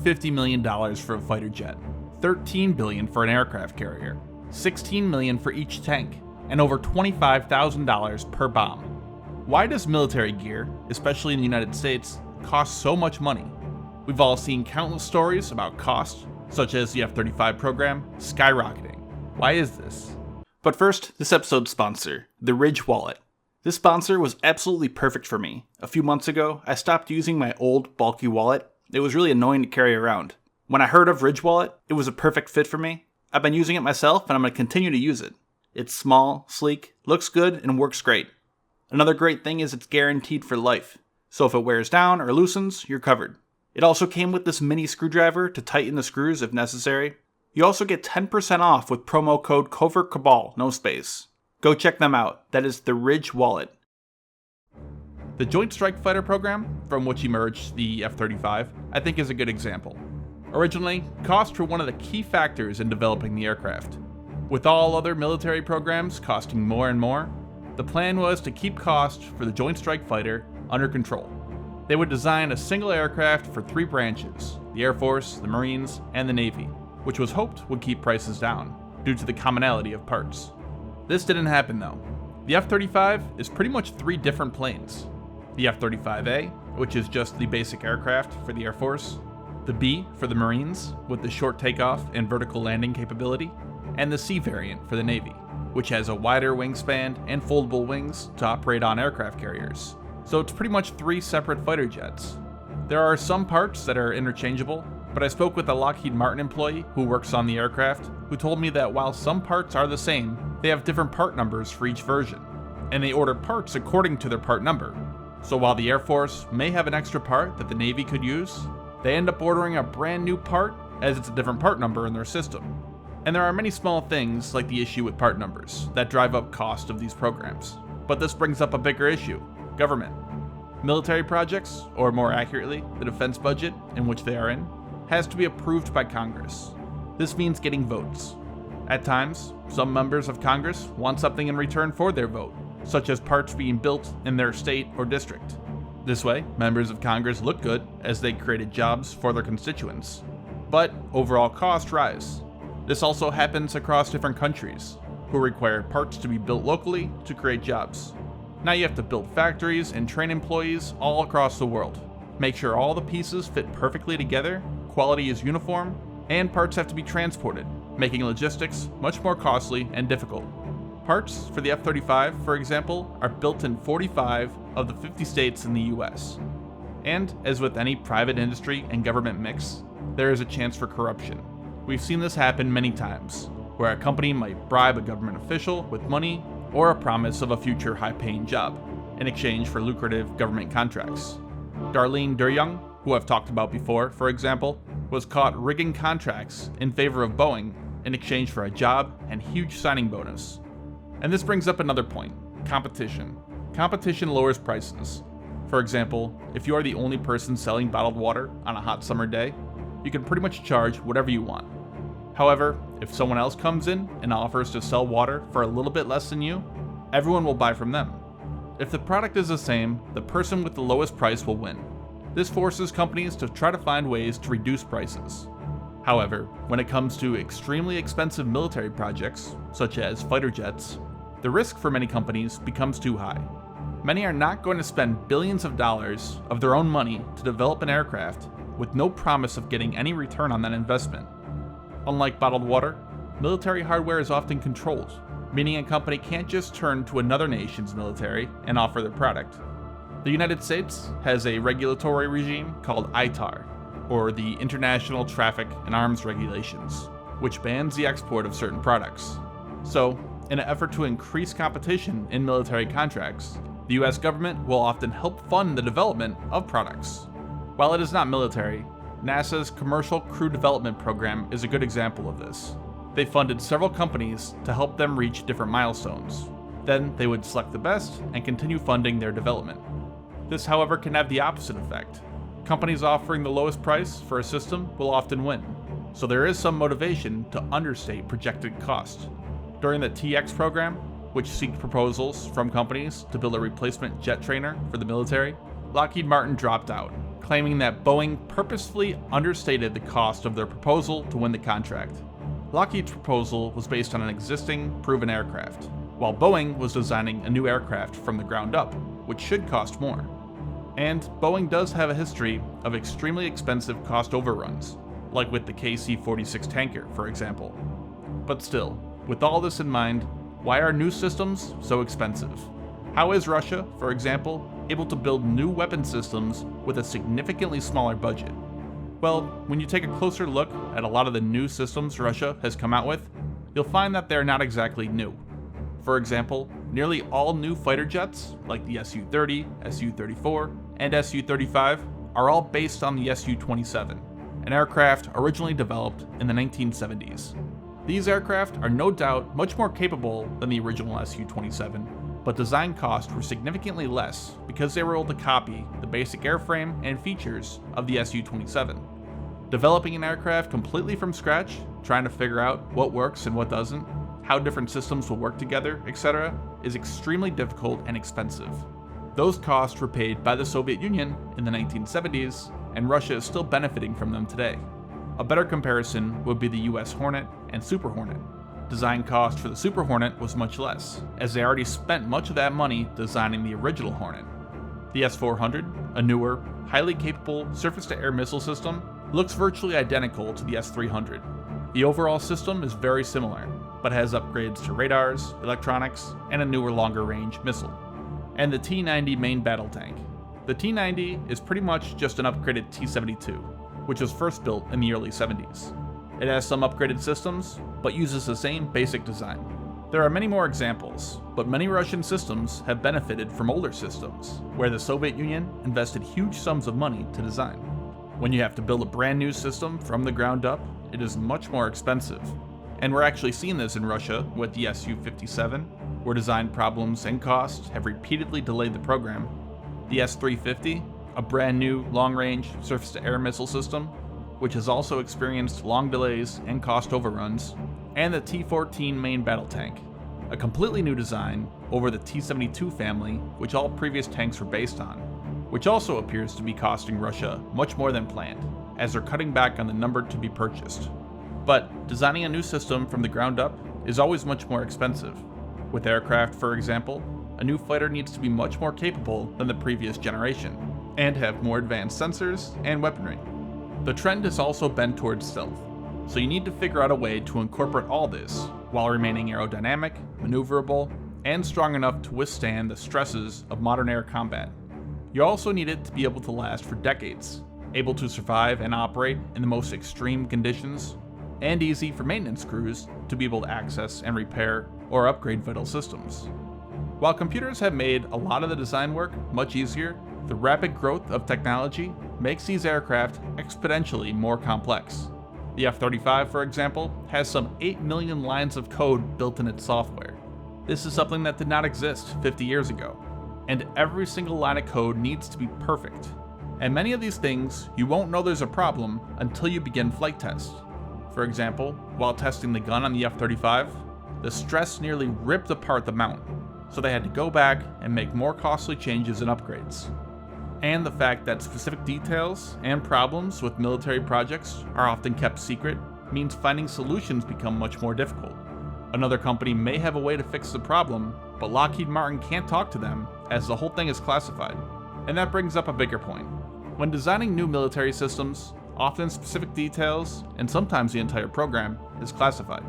$150 million for a fighter jet, $13 billion for an aircraft carrier, $16 million for each tank, and over $25,000 per bomb. Why does military gear, especially in the United States, cost so much money? We've all seen countless stories about cost, such as the F-35 program, skyrocketing. Why is this? But first, this episode's sponsor, the Ridge Wallet. This sponsor was absolutely perfect for me. A few months ago, I stopped using my old, bulky wallet. It was really annoying to carry around. When I heard of Ridge Wallet, it was a perfect fit for me. I've been using it myself, and I'm going to continue to use it. It's small, sleek, looks good, and works great. Another great thing is it's guaranteed for life. So if it wears down or loosens, you're covered. It also came with this mini screwdriver to tighten the screws if necessary. You also get 10% off with promo code COVERCABAL, no space. Go check them out. That is the Ridge Wallet. The Joint Strike Fighter program, from which emerged the F-35, I think is a good example. Originally, costs were one of the key factors in developing the aircraft. With all other military programs costing more and more, the plan was to keep costs for the Joint Strike Fighter under control. They would design a single aircraft for three branches, the Air Force, the Marines, and the Navy, which was hoped would keep prices down, due to the commonality of parts. This didn't happen though. The F-35 is pretty much three different planes. The F-35A, which is just the basic aircraft for the Air Force, the B for the Marines, with the short takeoff and vertical landing capability, and the C variant for the Navy, which has a wider wingspan and foldable wings to operate on aircraft carriers. So it's pretty much three separate fighter jets. There are some parts that are interchangeable, but I spoke with a Lockheed Martin employee who works on the aircraft, who told me that while some parts are the same, they have different part numbers for each version, and they order parts according to their part number. So while the Air Force may have an extra part that the Navy could use, they end up ordering a brand new part as it's a different part number in their system. And there are many small things, like the issue with part numbers, that drive up cost of these programs. But this brings up a bigger issue: government. Military projects, or more accurately, the defense budget in which they are in, has to be approved by Congress. This means getting votes. At times, some members of Congress want something in return for their vote, such as parts being built in their state or district. This way, members of Congress look good as they created jobs for their constituents. But overall costs rise. This also happens across different countries, who require parts to be built locally to create jobs. Now you have to build factories and train employees all across the world, make sure all the pieces fit perfectly together, quality is uniform, and parts have to be transported, making logistics much more costly and difficult. Parts for the F-35, for example, are built in 45 of the 50 states in the US. And, as with any private industry and government mix, there is a chance for corruption. We've seen this happen many times, where a company might bribe a government official with money or a promise of a future high-paying job, in exchange for lucrative government contracts. Darlene Duryoung, who I've talked about before, for example, was caught rigging contracts in favor of Boeing in exchange for a job and huge signing bonus. And this brings up another point: competition. Competition lowers prices. For example, if you are the only person selling bottled water on a hot summer day, you can pretty much charge whatever you want. However, if someone else comes in and offers to sell water for a little bit less than you, everyone will buy from them. If the product is the same, the person with the lowest price will win. This forces companies to try to find ways to reduce prices. However, when it comes to extremely expensive military projects, such as fighter jets, the risk for many companies becomes too high. Many are not going to spend billions of dollars of their own money to develop an aircraft with no promise of getting any return on that investment. Unlike bottled water, military hardware is often controlled, meaning a company can't just turn to another nation's military and offer their product. The United States has a regulatory regime called ITAR, or the International Traffic in Arms Regulations, which bans the export of certain products. So, in an effort to increase competition in military contracts, the US government will often help fund the development of products. While it is not military, NASA's Commercial Crew Development Program is a good example of this. They funded several companies to help them reach different milestones. Then they would select the best and continue funding their development. This, however, can have the opposite effect. Companies offering the lowest price for a system will often win, so there is some motivation to understate projected cost. During the TX program, which seeked proposals from companies to build a replacement jet trainer for the military, Lockheed Martin dropped out. claiming that Boeing purposefully understated the cost of their proposal to win the contract. Lockheed's proposal was based on an existing, proven aircraft, while Boeing was designing a new aircraft from the ground up, which should cost more. And Boeing does have a history of extremely expensive cost overruns, like with the KC-46 tanker, for example. But still, with all this in mind, why are new systems so expensive? How is Russia, for example, able to build new weapon systems with a significantly smaller budget? Well, when you take a closer look at a lot of the new systems Russia has come out with, you'll find that they're not exactly new. For example, nearly all new fighter jets, like the Su-30, Su-34, and Su-35, are all based on the Su-27, an aircraft originally developed in the 1970s. These aircraft are no doubt much more capable than the original Su-27, but design costs were significantly less because they were able to copy the basic airframe and features of the Su-27. Developing an aircraft completely from scratch, trying to figure out what works and what doesn't, how different systems will work together, etc., is extremely difficult and expensive. Those costs were paid by the Soviet Union in the 1970s, and Russia is still benefiting from them today. A better comparison would be the US Hornet and Super Hornet. Design cost for the Super Hornet was much less, as they already spent much of that money designing the original Hornet. The S-400, a newer, highly capable surface-to-air missile system, looks virtually identical to the S-300. The overall system is very similar, but has upgrades to radars, electronics, and a newer longer-range missile. And the T-90 main battle tank. The T-90 is pretty much just an upgraded T-72, which was first built in the early 70s. It has some upgraded systems, but uses the same basic design. There are many more examples, but many Russian systems have benefited from older systems, where the Soviet Union invested huge sums of money to design. When you have to build a brand new system from the ground up, it is much more expensive. And we're actually seeing this in Russia with the Su-57, where design problems and costs have repeatedly delayed the program. The S-350, a brand new long-range surface-to-air missile system, which has also experienced long delays and cost overruns, and the T-14 main battle tank, a completely new design over the T-72 family, which all previous tanks were based on, which also appears to be costing Russia much more than planned, as they're cutting back on the number to be purchased. But designing a new system from the ground up is always much more expensive. With aircraft, for example, a new fighter needs to be much more capable than the previous generation, and have more advanced sensors and weaponry. The trend has also been towards stealth, so you need to figure out a way to incorporate all this while remaining aerodynamic, maneuverable, and strong enough to withstand the stresses of modern air combat. You also need it to be able to last for decades, able to survive and operate in the most extreme conditions, and easy for maintenance crews to be able to access and repair or upgrade vital systems. While computers have made a lot of the design work much easier, the rapid growth of technology makes these aircraft exponentially more complex. The F-35, for example, has some 8 million lines of code built in its software. This is something that did not exist 50 years ago, and every single line of code needs to be perfect. And many of these things, you won't know there's a problem until you begin flight tests. For example, while testing the gun on the F-35, the stress nearly ripped apart the mount, so they had to go back and make more costly changes and upgrades. And the fact that specific details and problems with military projects are often kept secret means finding solutions become much more difficult. Another company may have a way to fix the problem, but Lockheed Martin can't talk to them as the whole thing is classified. And that brings up a bigger point. When designing new military systems, often specific details, and sometimes the entire program, is classified.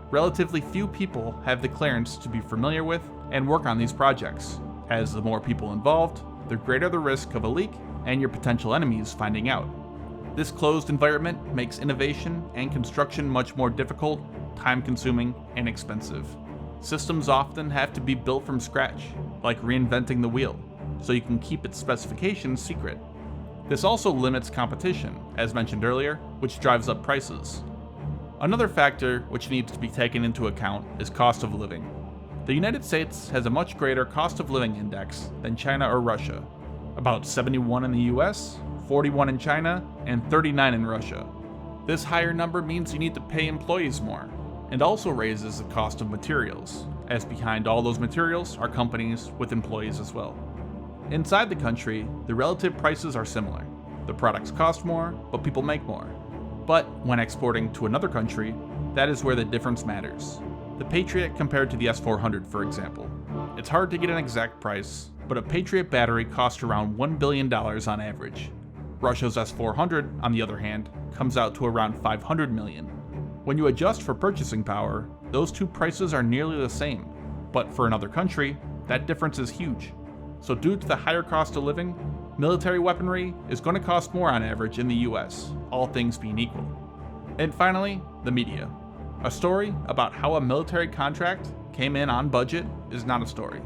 Relatively few people have the clearance to be familiar with and work on these projects, as the more people involved, the greater the risk of a leak and your potential enemies finding out. This closed environment makes innovation and construction much more difficult, time-consuming, and expensive. Systems often have to be built from scratch, like reinventing the wheel, so you can keep its specifications secret. This also limits competition, as mentioned earlier, which drives up prices. Another factor which needs to be taken into account is cost of living. The United States has a much greater cost of living index than China or Russia, about 71 in the US, 41 in China, and 39 in Russia. This higher number means you need to pay employees more, and also raises the cost of materials, as behind all those materials are companies with employees as well. Inside the country, the relative prices are similar. The products cost more, but people make more. But when exporting to another country, that is where the difference matters. The Patriot compared to the S-400, for example. It's hard to get an exact price, but a Patriot battery costs around $1 billion on average. Russia's S-400, on the other hand, comes out to around $500 million. When you adjust for purchasing power, those two prices are nearly the same, but for another country, that difference is huge. So due to the higher cost of living, military weaponry is going to cost more on average in the US, all things being equal. And finally, the media. A story about how a military contract came in on budget is not a story,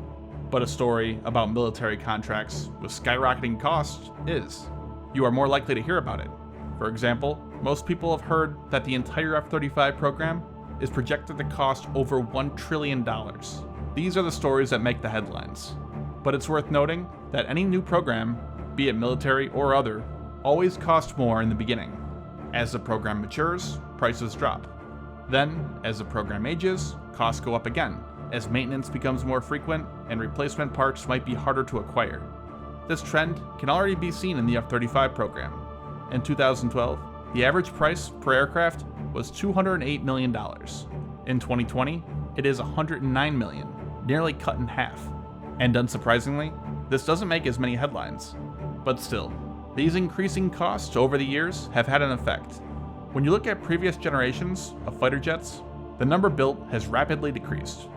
but a story about military contracts with skyrocketing costs is. You are more likely to hear about it. For example, most people have heard that the entire F-35 program is projected to cost over $1 trillion. These are the stories that make the headlines. But it's worth noting that any new program, be it military or other, always costs more in the beginning. As the program matures, prices drop. Then, as the program ages, costs go up again, as maintenance becomes more frequent and replacement parts might be harder to acquire. This trend can already be seen in the F-35 program. In 2012, the average price per aircraft was $208 million. In 2020, it is $109 million, nearly cut in half. And unsurprisingly, this doesn't make as many headlines. But still, these increasing costs over the years have had an effect. When you look at previous generations of fighter jets, the number built has rapidly decreased.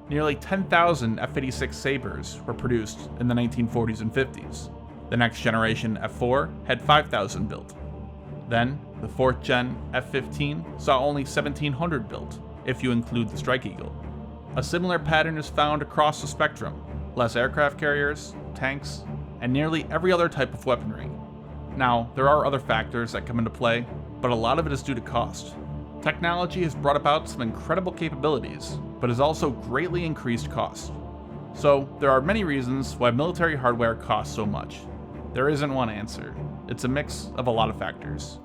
Nearly 10,000 F-86 Sabres were produced in the 1940s and 50s. The next generation F-4 had 5,000 built. Then, the 4th gen F-15 saw only 1,700 built, if you include the Strike Eagle. A similar pattern is found across the spectrum: less aircraft carriers, tanks, and nearly every other type of weaponry. Now, there are other factors that come into play, but a lot of it is due to cost. Technology has brought about some incredible capabilities, but has also greatly increased cost. So, there are many reasons why military hardware costs so much. There isn't one answer. It's a mix of a lot of factors.